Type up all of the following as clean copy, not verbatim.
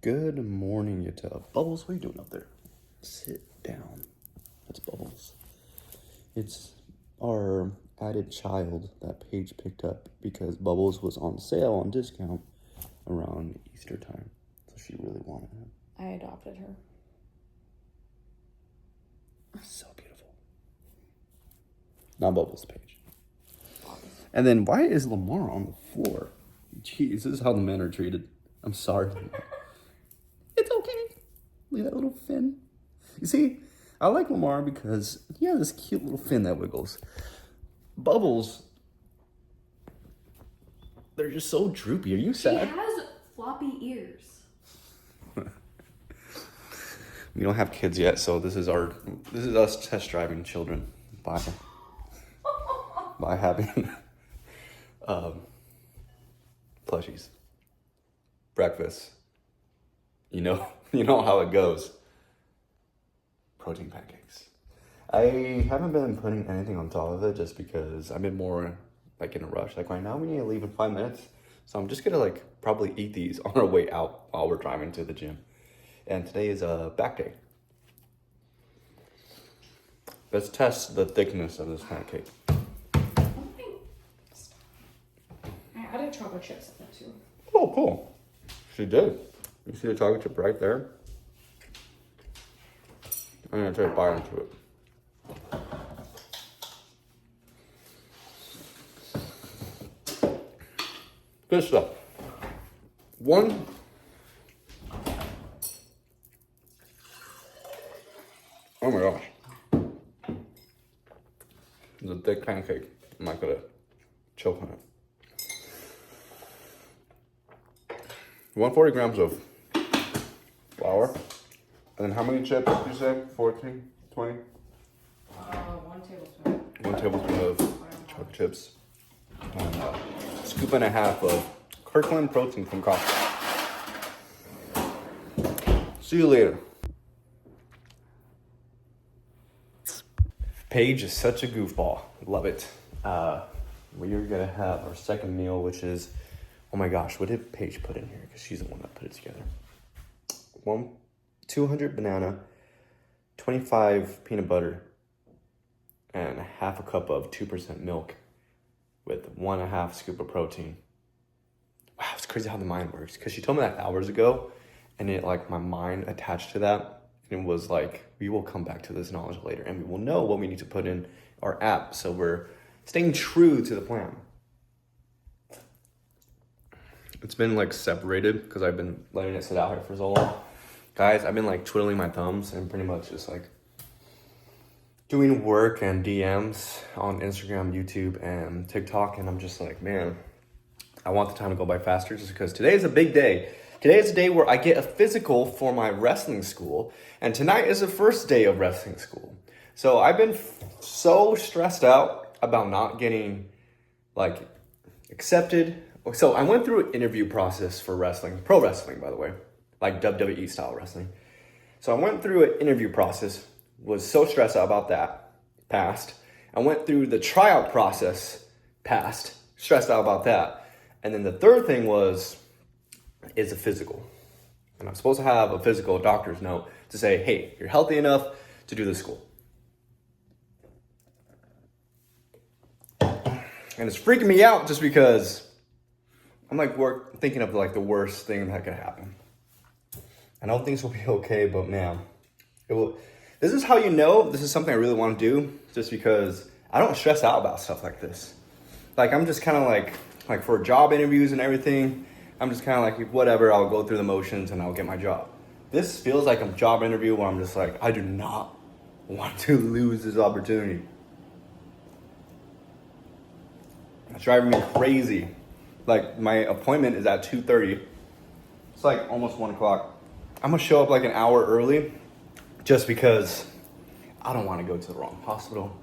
Good morning, Yatel. Bubbles, what are you doing up there? Sit down. That's Bubbles. It's our added child that Paige picked up because Bubbles was on sale on discount around Easter time. So she really wanted him. I adopted her. So beautiful. Now Bubbles, Paige. And then why is Lamar on the floor? Jeez, this is how the men are treated. I'm sorry. It's okay. Look at that little fin. You see, I like Lamar because he has this cute little fin that wiggles. Bubbles, they're just so droopy. Are you sad? He has floppy ears. We don't have kids yet, so this is us test driving children by having plushies, breakfast. You know how it goes. Protein pancakes. I haven't been putting anything on top of it just because I've been more like in a rush. Like right now we need to leave in 5 minutes. So I'm just gonna probably eat these on our way out while we're driving to the gym. And today is a back day. Let's test the thickness of this pancake. I added chocolate chips in it too. Oh, cool. She did. You see the chocolate chip right there? I'm gonna try to bite into it. Good stuff. One. Oh my gosh. It's a thick pancake. I'm not gonna choke on it. 140 grams of flour. And then how many chips did you say? 14? 20? 1 tablespoon. 1 tablespoon of chocolate chips. And a scoop and a half of Kirkland protein from Costco. See you later. Paige is such a goofball. Love it. We're gonna have our second meal, which is, oh my gosh, what did Paige put in here? Because she's the one that put it together. 200 banana, 25 peanut butter, and half a cup of 2% milk with 1.5 scoop of protein. Wow, it's crazy how the mind works. Because she told me that hours ago, and it my mind attached to that. And it was we will come back to this knowledge later, and we will know what we need to put in our app. So we're staying true to the plan. It's been separated because I've been letting it sit out here for so long. Guys, I've been twiddling my thumbs and pretty much just doing work and DMs on Instagram, YouTube, and TikTok. And I'm just man, I want the time to go by faster just because today is a big day. Today is a day where I get a physical for my wrestling school. And tonight is the first day of wrestling school. So I've been so stressed out about not getting accepted. So I went through an interview process for wrestling, pro wrestling, by the way. WWE style wrestling. So I went through an interview process, was so stressed out about that, passed. I went through the tryout process, passed, stressed out about that. And then the third thing is a physical. And I'm supposed to have a physical, a doctor's note to say, hey, you're healthy enough to do this school. And it's freaking me out just because I'm thinking of the worst thing that could happen. I know things will be okay, but man, it will. This is how you know this is something I really want to do, just because I don't stress out about stuff like this. I'm just kind of like for job interviews and everything, I'm just kind of whatever, I'll go through the motions and I'll get my job. This feels like a job interview where I'm just I do not want to lose this opportunity. It's driving me crazy. My appointment is at 2:30. It's almost 1 o'clock. I'm gonna show up an hour early just because I don't want to go to the wrong hospital.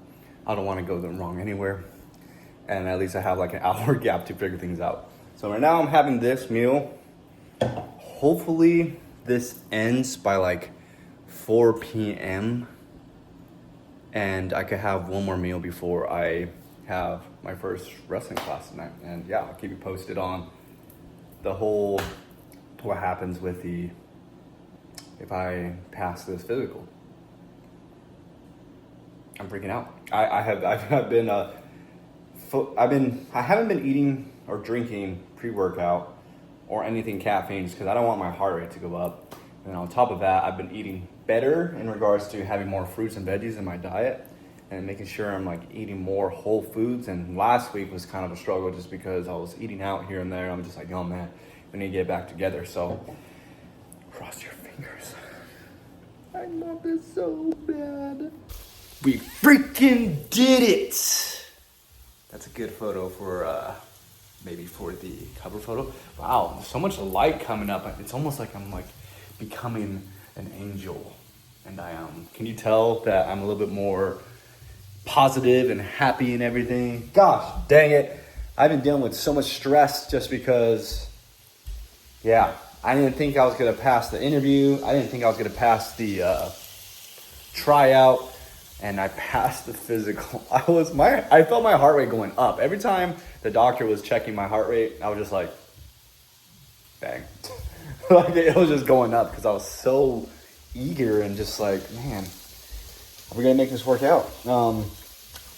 I don't want to go the wrong anywhere. And at least I have an hour gap to figure things out. So right now I'm having this meal. Hopefully this ends by 4 p.m. And I could have one more meal before I have my first wrestling class tonight. And yeah, I'll keep you posted on the whole, what happens with the if I pass this physical. I'm freaking out. I haven't been eating or drinking pre-workout or anything caffeine because I don't want my heart rate to go up. And on top of that, I've been eating better in regards to having more fruits and veggies in my diet and making sure I'm like eating more whole foods. And last week was kind of a struggle just because I was eating out here and there. I'm just like, oh man, we need to get back together. So cross your fingers. I want this so bad. We freaking did it! That's a good photo for maybe for the cover photo. Wow, there's so much light coming up. It's almost like I'm like becoming an angel. And I am. Can you tell that I'm a little bit more positive and happy and everything? Gosh, dang it. I've been dealing with so much stress just because, yeah, I didn't think I was going to pass the interview. I didn't think I was going to pass the tryout. And I passed the physical. I felt my heart rate going up. Every time the doctor was checking my heart rate, I was just like, bang. Like it was just going up because I was so eager and just like, man, we're going to make this work out. But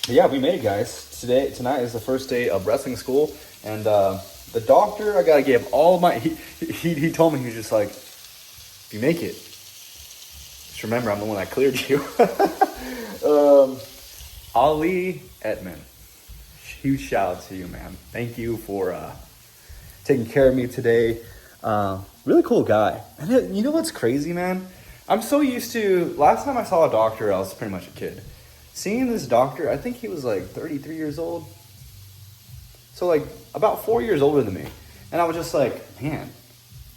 yeah, we made it, guys. Tonight is the first day of wrestling school. And the doctor, I got to give all my, he told me, he was just like, if you make it, just remember I'm the one that cleared you. Ali Edmond, huge shout out to you, man. Thank you for taking care of me today. Really cool guy. And you know what's crazy, man? I'm so used to, last time I saw a doctor, I was pretty much a kid. Seeing this doctor, I think he was like 33 years old. So like about 4 years older than me. And I was just like, man,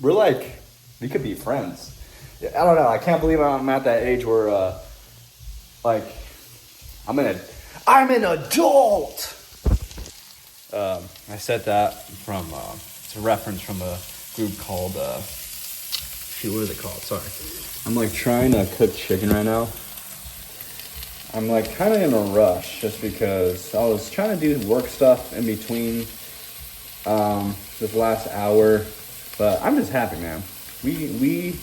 we could be friends. I don't know. I can't believe I'm at that age where, I'm an adult. I said that from it's a reference from a group called what is it called? Sorry, I'm like trying to cook chicken right now. I'm like kind of in a rush just because I was trying to do work stuff in between this last hour, but I'm just happy, man. We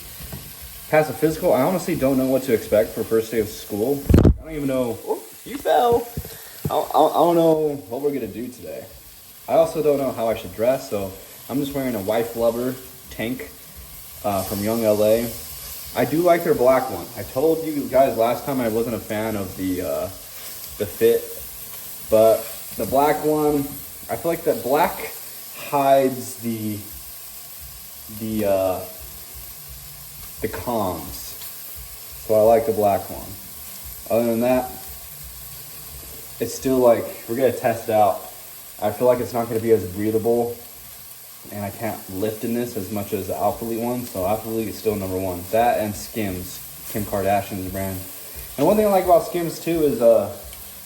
passed a physical. I honestly don't know what to expect for first day of school. I don't even know. Oh, you fell. I don't know what we're gonna do today. I also don't know how I should dress, so I'm just wearing a Wife Lover tank from Young LA. I do like their black one. I told you guys last time I wasn't a fan of the fit, but the black one, I feel like that black hides the cons. So I like the black one. Other than that, it's still like, we're gonna test it out. I feel like it's not gonna be as breathable, and I can't lift in this as much as the Alpha Elite one, so Alpha Elite is still number one. That and Skims, Kim Kardashian's brand. And one thing I like about Skims too is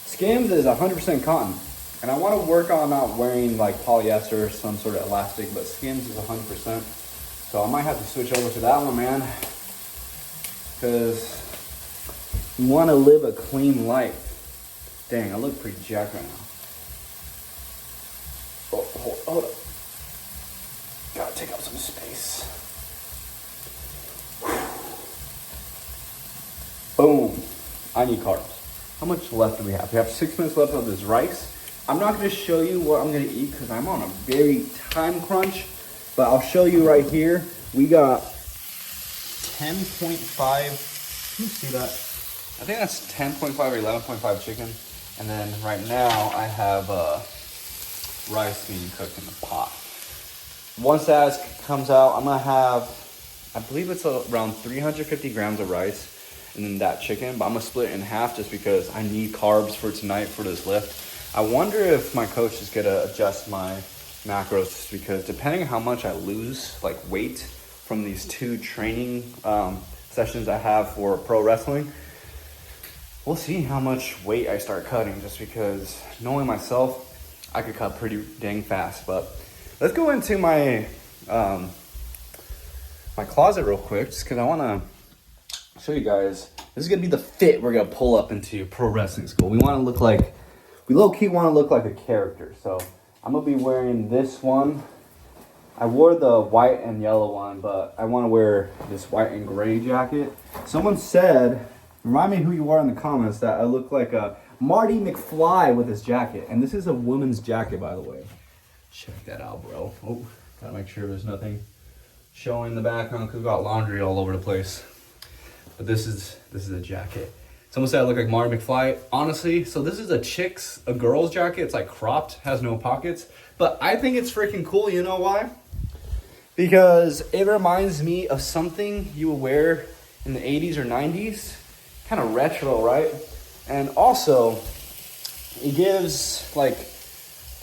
Skims is 100% cotton. And I wanna work on not wearing like polyester or some sort of elastic, but Skims is 100%. So I might have to switch over to that one, man. Because you wanna live a clean life. Dang, I look pretty jacked right now. Oh, hold up. Gotta take up some space. Boom. I need carbs. How much left do we have? We have 6 minutes left of this rice. I'm not going to show you what I'm going to eat because I'm on a very time crunch. But I'll show you right here. We got 10.5. Can you see that? I think that's 10.5 or 11.5 chicken. And then right now I have rice being cooked in the pot. Once that comes out, I'm going to have, I believe it's around 350 grams of rice and then that chicken. But I'm going to split it in half just because I need carbs for tonight for this lift. I wonder if my coach is going to adjust my macros just because depending on how much I lose, like weight from these 2 training sessions I have for pro wrestling, we'll see how much weight I start cutting just because knowing myself, I could cut pretty dang fast. But let's go into my my closet real quick just because I want to show you guys. This is going to be the fit we're going to pull up into pro wrestling school. We low-key want to look like a character. So I'm going to be wearing this one. I wore the white and yellow one, but I want to wear this white and gray jacket. Someone said, remind me who you are in the comments, that I look like a Marty McFly with this jacket. And this is a woman's jacket, by the way. Check that out, bro. Oh, gotta make sure there's nothing showing in the background because we got laundry all over the place. But this is a jacket. Someone said I look like Marty McFly. Honestly, so this is a girl's jacket. It's like cropped, has no pockets. But I think it's freaking cool. You know why? Because it reminds me of something you would wear in the 80s or 90s. Kind of retro, right? And also, it gives like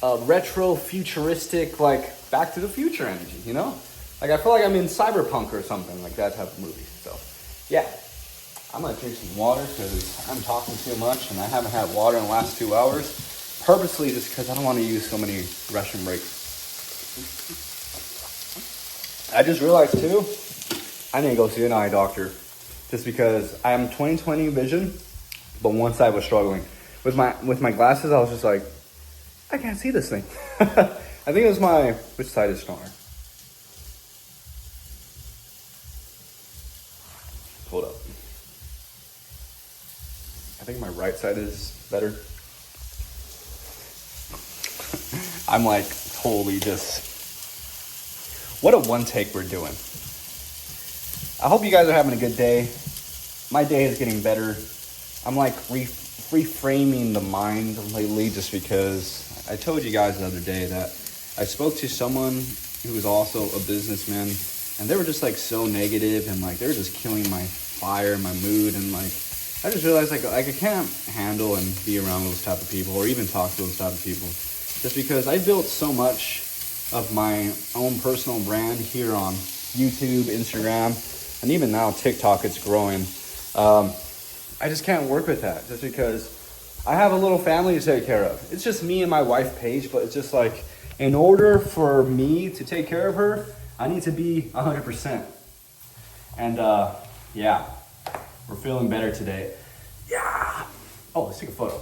a retro futuristic, like Back to the Future energy, you know? Like I feel like I'm in Cyberpunk or something, like that type of movie. So, yeah. I'm gonna drink some water because I'm talking too much and I haven't had water in the last 2 hours. Purposely just because I don't want to use so many restroom breaks. I just realized too, I need to go see an eye doctor. Just because I am 20/20 vision, but one side was struggling. With my glasses, I was just like, I can't see this thing. I think it was which side is stronger? Hold up. I think my right side is better. I'm like totally just, what a one take we're doing. I hope you guys are having a good day. My day is getting better. I'm like reframing the mind lately just because I told you guys the other day that I spoke to someone who was also a businessman and they were just like so negative and like they were just killing my fire, my mood, and like I just realized like I can't handle and be around those type of people or even talk to those type of people just because I built so much of my own personal brand here on YouTube, Instagram, and even now TikTok. It's growing. I just can't work with that just because I have a little family to take care of. It's just me and my wife Paige, but it's just like in order for me to take care of her, I need to be 100%. And yeah, we're feeling better today. Yeah. Oh, let's take a photo.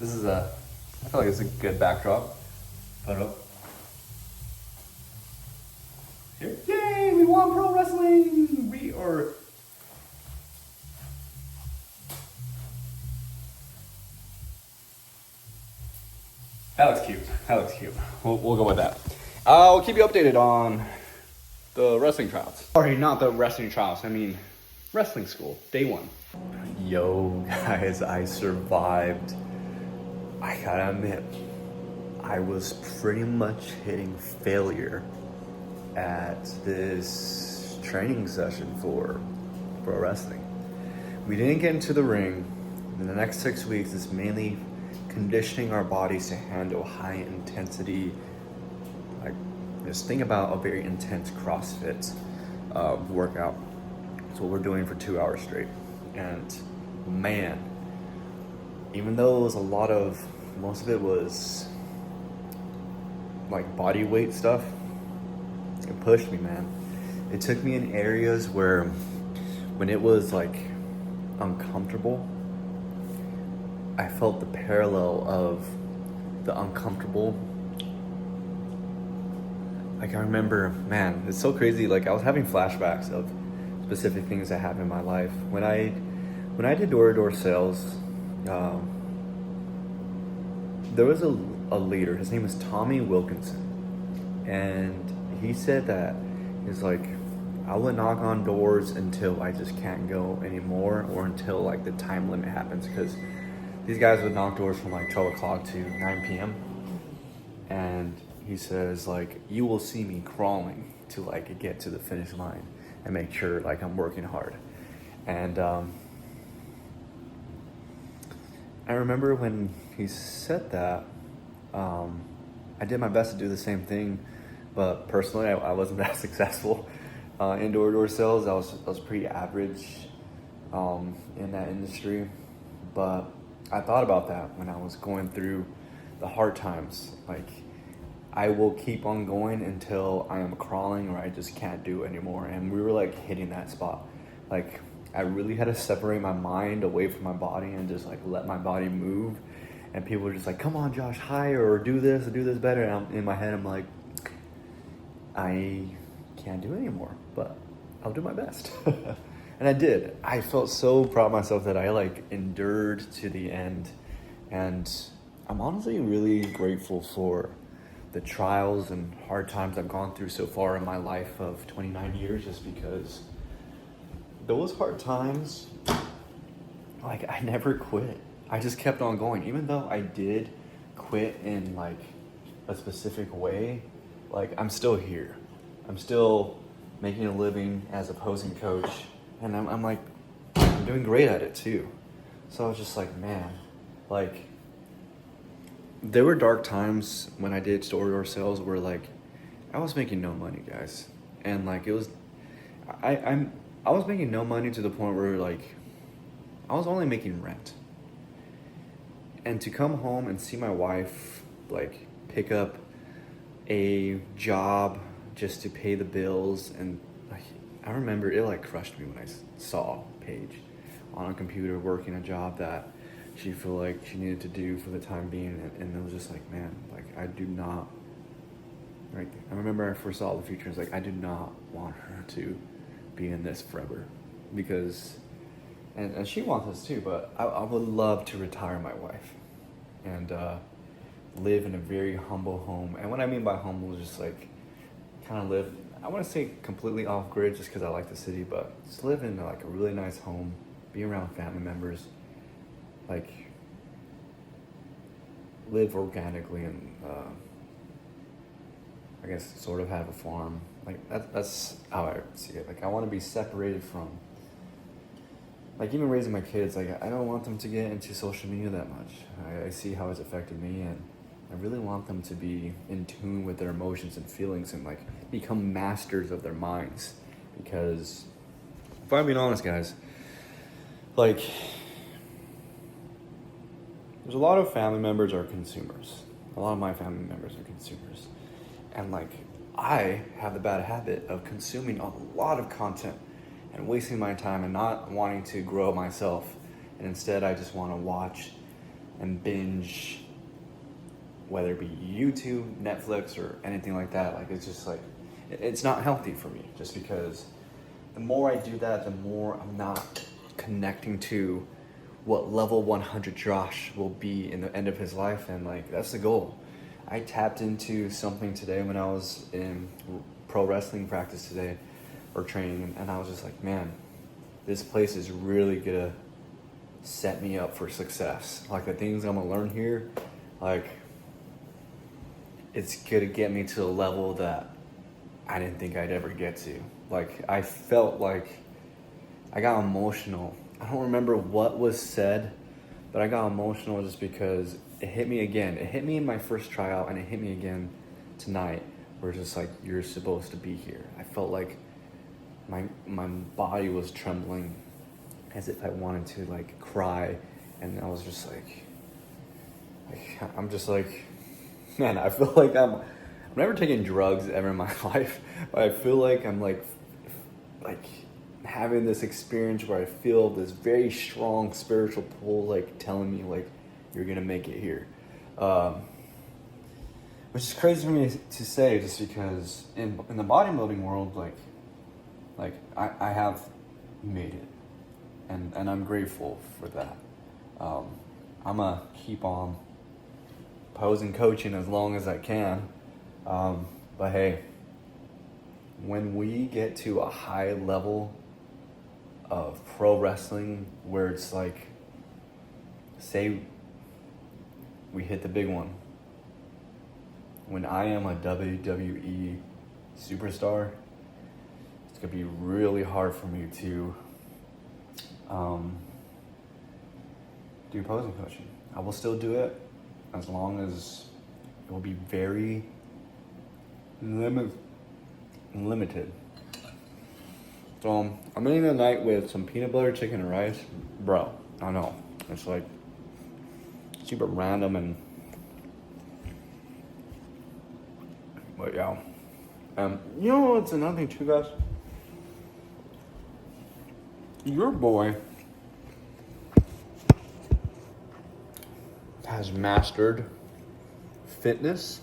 I feel like it's a good backdrop. Photo. Here. Yay, we won pro wrestling. We are. That looks cute. We'll go with that. I'll keep you updated on the wrestling trials. Sorry, not the wrestling trials. I mean, wrestling school, day 1. Yo, guys, I survived. I gotta admit, I was pretty much hitting failure at this training session for pro wrestling. We didn't get into the ring. In the next 6 weeks, it's mainly conditioning our bodies to handle high intensity, like just think about a very intense CrossFit workout. That's what we're doing for 2 hours straight. And man, even though it was most of it was like body weight stuff, it pushed me, man. It took me in areas where when it was like uncomfortable, I felt the parallel of the uncomfortable. Like I remember, man, it's so crazy. Like I was having flashbacks of specific things that happened in my life. When I did door-to-door sales, there was a leader. His name was Tommy Wilkinson. And he said that he's like, I will knock on doors until I just can't go anymore or until like the time limit happens, because these guys would knock doors from like 12 o'clock to 9 p.m. And he says like, you will see me crawling to like get to the finish line and make sure like I'm working hard. And I remember when he said that, I did my best to do the same thing, but personally I wasn't that successful in door-to-door sales. I was pretty average in that industry. But I thought about that when I was going through the hard times. Like, I will keep on going until I am crawling or I just can't do it anymore. And we were like hitting that spot. Like, I really had to separate my mind away from my body and just like let my body move. And people were just like, come on, Josh, higher, or do this better. And in my head, I'm like, I can't do it anymore, but I'll do my best. And I did. I felt so proud of myself that I like endured to the end. And I'm honestly really grateful for the trials and hard times I've gone through so far in my life of 29 years, just because those hard times, like, I never quit. I just kept on going. Even though I did quit in like a specific way, like, I'm still here. I'm still making a living as a posing coach, and I'm like, I'm doing great at it too. So I was just like, man, like, there were dark times when I did store sales where like I was making no money, guys, and like it was, I was making no money to the point where like I was only making rent. And to come home and see my wife like pick up a job just to pay the bills, and like, I remember it like crushed me when I saw Paige on a computer working a job that she felt like she needed to do for the time being, and it was just like, man, like I do not, like, I remember I foresaw the future. It's like, I do not want her to be in this forever, because, and she wants us too, but I would love to retire my wife and live in a very humble home. And what I mean by humble is just like kind of live, I want to say completely off grid just because I like the city, but just live in like a really nice home, be around family members, like live organically, and I guess sort of have a farm. Like that's how I see it. Like I want to be separated from, like, even raising my kids. Like I don't want them to get into social media that much. I see how it's affected me, and I really want them to be in tune with their emotions and feelings and like become masters of their minds. Because if I'm being honest, guys, like there's a lot of family members are consumers. A lot of my family members are consumers. And like I have the bad habit of consuming a lot of content and wasting my time and not wanting to grow myself. And instead I just want to watch and binge, whether it be YouTube, Netflix, or anything like that. Like it's just like, it's not healthy for me, just because the more I do that, the more I'm not connecting to what level 100 Josh will be in the end of his life. And like, that's the goal. I tapped into something today when I was in pro wrestling practice today, or training, and I was just like, man, this place is really gonna set me up for success. Like the things I'm gonna learn here, like it's gonna get me to a level that I didn't think I'd ever get to. Like I felt like I got emotional. I don't remember what was said, but I got emotional just because it hit me again. It hit me in my first tryout, and it hit me again tonight, where it's just like, you're supposed to be here. I felt like my body was trembling as if I wanted to like cry, and I was just like I'm just like, man, I feel like I'm never taking drugs ever in my life, but I feel like I'm like having this experience where I feel this very strong spiritual pull, like telling me like, you're gonna make it here, which is crazy for me to say, just because in the bodybuilding world, like I have made it, and I'm grateful for that. I'm gonna keep on posing coaching as long as I can, but hey, when we get to a high level of pro wrestling where it's like, say we hit the big one, when I am a WWE superstar, it's gonna be really hard for me to do posing coaching. I will still do it as long as it will be very limited. So I'm ending the night with some peanut butter chicken and rice. Bro, I know, it's like super random, but yeah. You know what's another thing too, guys? Your boy has mastered fitness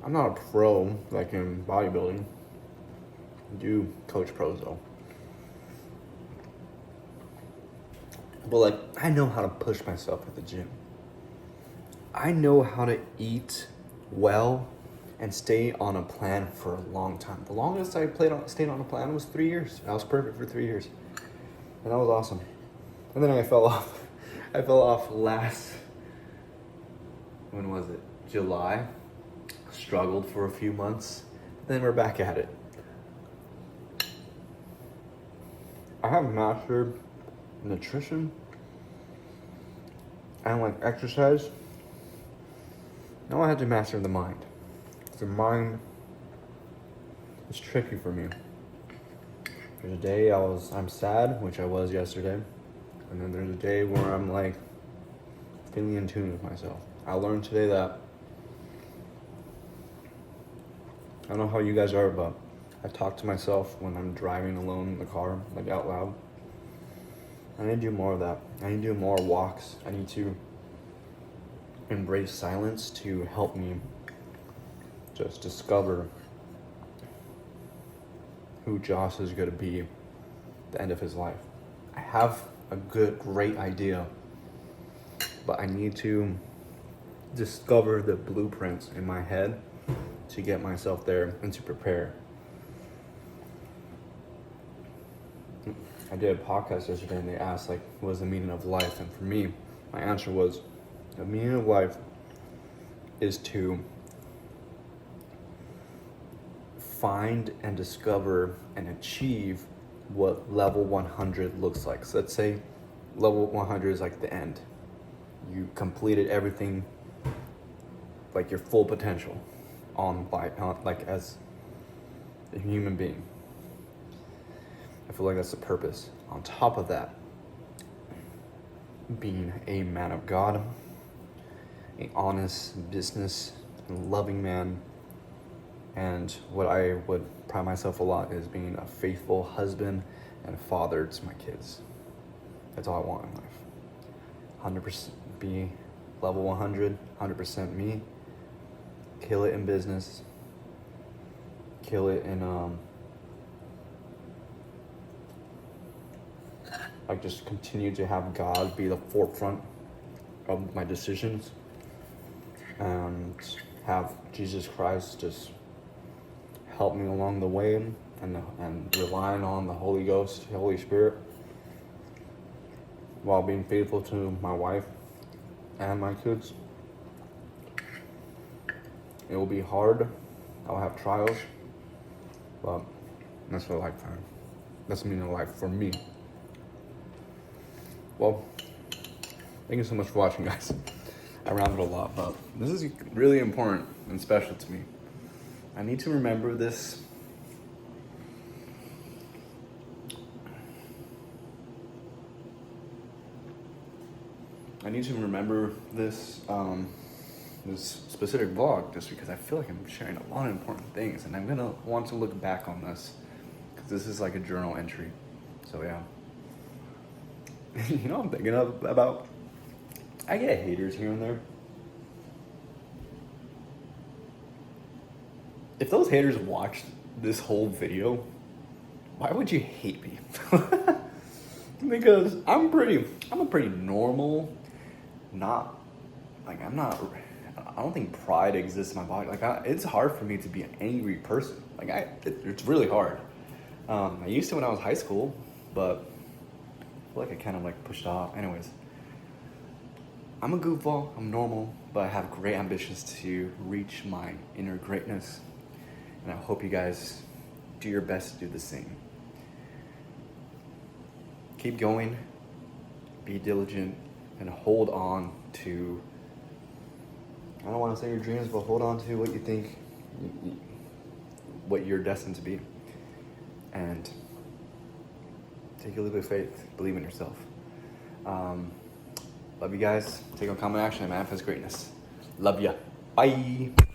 I'm not a pro like in bodybuilding. I do coach pros though. But like, I know how to push myself at the gym. I know how to eat well and stay on a plan for a long time. The longest I stayed on a plan was 3 years. I was perfect for 3 years. And that was awesome. And then I fell off. I fell off when was it? July. Struggled for a few months. Then we're back at it. I have mastered nutrition and like exercise. Now I have to master the mind. The mind is tricky for me. There's a day I'm sad, which I was yesterday. And then there's a day where I'm like feeling in tune with myself. I learned today that I don't know how you guys are, but I talk to myself when I'm driving alone in the car, like out loud. I need to do more of that. I need to do more walks. I need to embrace silence to help me just discover who Josh is going to be at the end of his life. I have a great idea, but I need to discover the blueprints in my head to get myself there and to prepare. I did a podcast yesterday and they asked like, what is the meaning of life? And for me, my answer was, the meaning of life is to find and discover and achieve what level 100 looks like. So let's say level 100 is like the end. You completed everything, like your full potential like as a human being. I feel like that's the purpose. On top of that, being a man of God, an honest business and loving man, and what I would pride myself a lot is being a faithful husband and father to my kids. That's all I want in life. 100% be level 100, 100% me. Kill it in business. Kill it in like just continue to have God be the forefront of my decisions, and have Jesus Christ just help me along the way, and relying on the Holy Ghost, the Holy Spirit, while being faithful to my wife and my kids. It will be hard. I'll have trials, but that's a lifetime. That's the meaning of life for me. Well, thank you so much for watching, guys. I rambled a lot, but this is really important and special to me. I need to remember this. I need to remember this this specific vlog just because I feel like I'm sharing a lot of important things, and I'm gonna want to look back on this because this is like a journal entry. So yeah. You know, I'm thinking about. I get haters here and there. If those haters watched this whole video, why would you hate me? Because I'm a pretty normal, I don't think pride exists in my body. It's hard for me to be an angry person. It's really hard. I used to when I was high school, but I feel like I kind of pushed off. Anyways, I'm a goofball, I'm normal, but I have great ambitions to reach my inner greatness. And I hope you guys do your best to do the same. Keep going, be diligent, and hold on to, I don't want to say your dreams, but hold on to what you think, what you're destined to be. And take a little bit of faith, believe in yourself. Love you guys. Take on common action and manifest greatness. Love ya. Bye.